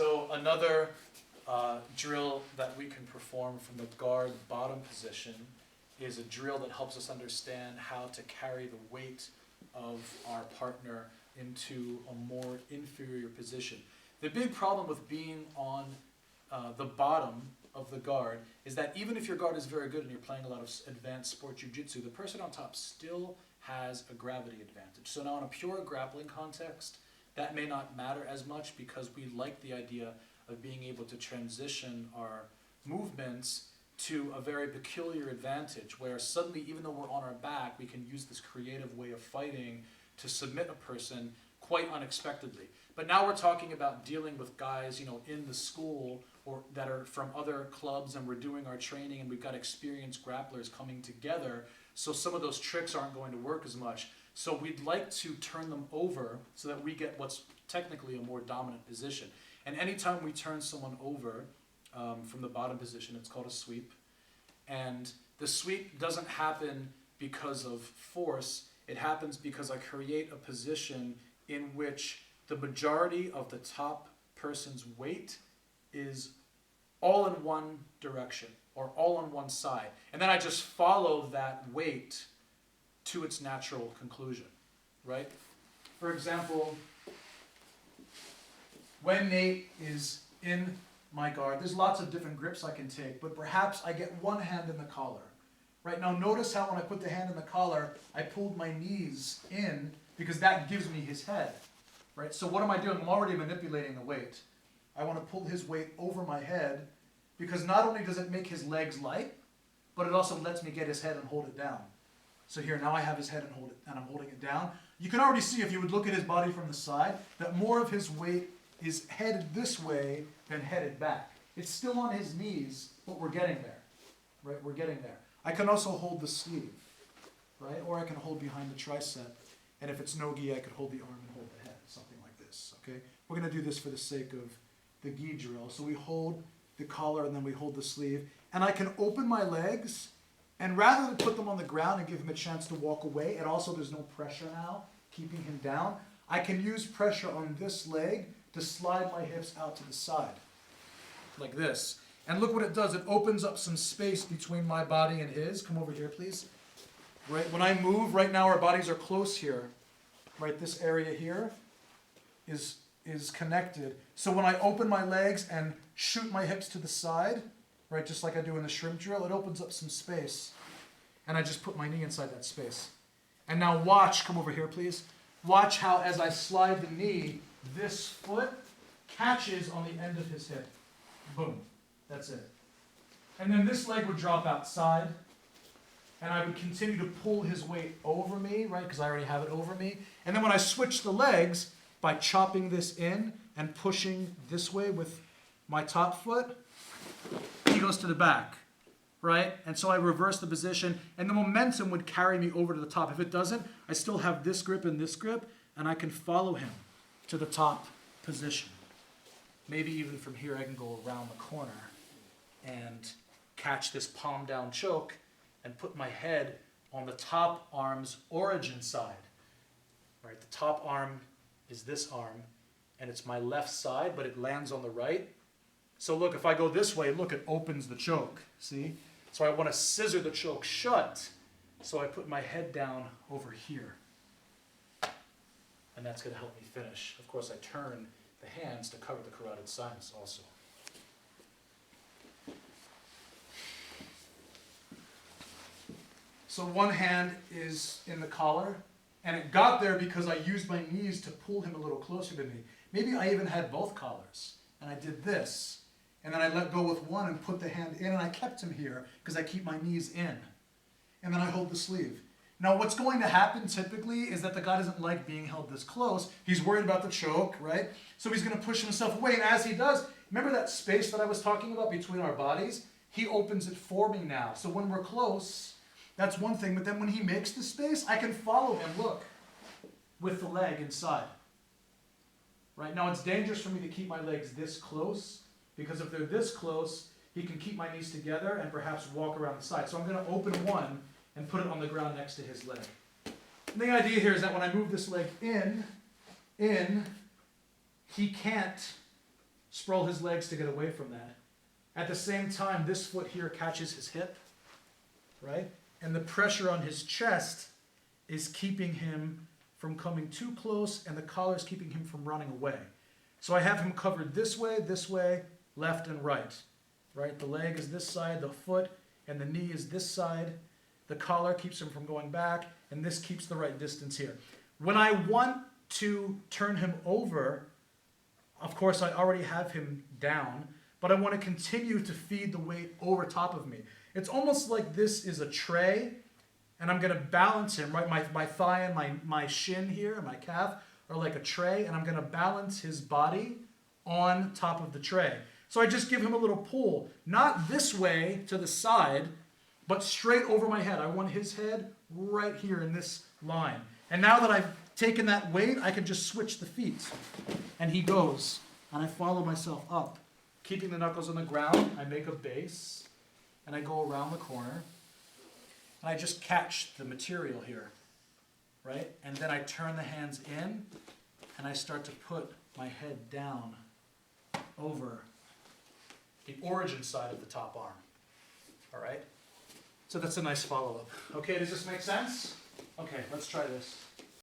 So another drill that we can perform from the guard bottom position is a drill that helps us understand how to carry the weight of our partner into a more inferior position. The big problem with being on the bottom of the guard is that even if your guard is very good and you're playing a lot of advanced sport jiu-jitsu, the person on top still has a gravity advantage. So now in a pure grappling context, that may not matter as much because we like the idea of being able to transition our movements to a very peculiar advantage where suddenly, even though we're on our back, we can use this creative way of fighting to submit a person quite unexpectedly. But now we're talking about dealing with guys, in the school or that are from other clubs, and we're doing our training and we've got experienced grapplers coming together, so some of those tricks aren't going to work as much. So we'd like to turn them over so that we get what's technically a more dominant position. And anytime we turn someone over from the bottom position, it's called a sweep. And the sweep doesn't happen because of force. It happens because I create a position in which the majority of the top person's weight is all in one direction or all on one side. And then I just follow that weight to its natural conclusion, right? For example, when Nate is in my guard, there's lots of different grips I can take, but perhaps I get one hand in the collar. Right now, notice how when I put the hand in the collar, I pulled my knees in because that gives me his head. Right? So what am I doing? I'm already manipulating the weight. I want to pull his weight over my head because not only does it make his legs light, but it also lets me get his head and hold it down. So here, now I have his head and I'm holding it down. You can already see, if you would look at his body from the side, that more of his weight is headed this way than headed back. It's still on his knees, but we're getting there. Right? We're getting there. I can also hold the sleeve, right? Or I can hold behind the tricep. And if it's no-gi, I could hold the arm and hold the head, something like this, okay? We're going to do this for the sake of the gi drill. So we hold the collar and then we hold the sleeve. And I can open my legs, and rather than put them on the ground and give him a chance to walk away, and also there's no pressure now keeping him down, I can use pressure on this leg to slide my hips out to the side, like this. And look what it does. It opens up some space between my body and his. Come over here, please. Right, when I move, right now our bodies are close here. Right, this area here is connected. So when I open my legs and shoot my hips to the side, right, just like I do in the shrimp drill, it opens up some space. And I just put my knee inside that space. And now watch, come over here please. Watch how as I slide the knee, this foot catches on the end of his hip. Boom, that's it. And then this leg would drop outside. And I would continue to pull his weight over me, right, because I already have it over me. And then when I switch the legs, by chopping this in and pushing this way with my top foot, he goes to the back, right? And so I reverse the position, and the momentum would carry me over to the top. If it doesn't, I still have this grip and this grip, and I can follow him to the top position. Maybe even from here, I can go around the corner and catch this palm down choke and put my head on the top arm's origin side. Right, the top arm is this arm, and it's my left side, but it lands on the right. So look, if I go this way, look, it opens the choke, see? So I want to scissor the choke shut, so I put my head down over here. And that's going to help me finish. Of course, I turn the hands to cover the carotid sinus also. So one hand is in the collar, and it got there because I used my knees to pull him a little closer to me. Maybe I even had both collars, and I did this, and then I let go with one and put the hand in, and I kept him here because I keep my knees in. And then I hold the sleeve. Now what's going to happen typically is that the guy doesn't like being held this close. He's worried about the choke, right? So he's going to push himself away, and as he does, remember that space that I was talking about between our bodies? He opens it for me now. So when we're close, that's one thing, but then when he makes the space, I can follow him, look, with the leg inside. Right? Now it's dangerous for me to keep my legs this close, because if they're this close, he can keep my knees together and perhaps walk around the side. So I'm going to open one and put it on the ground next to his leg. And the idea here is that when I move this leg in, he can't sprawl his legs to get away from that. At the same time, this foot here catches his hip, right? And the pressure on his chest is keeping him from coming too close, and the collar is keeping him from running away. So I have him covered this way, left and right. Right? The leg is this side, the foot and the knee is this side. The collar keeps him from going back, and this keeps the right distance here. When I want to turn him over, of course I already have him down, but I want to continue to feed the weight over top of me. It's almost like this is a tray, and I'm going to balance him, right? My thigh and my shin here and my calf are like a tray, and I'm going to balance his body on top of the tray. So I just give him a little pull, not this way to the side, but straight over my head. I want his head right here in this line. And now that I've taken that weight, I can just switch the feet. And he goes, and I follow myself up. Keeping the knuckles on the ground, I make a base, and I go around the corner, and I just catch the material here, right? And then I turn the hands in, and I start to put my head down over the origin side of the top arm, all right? So that's a nice follow-up. Okay, does this make sense? Okay, let's try this.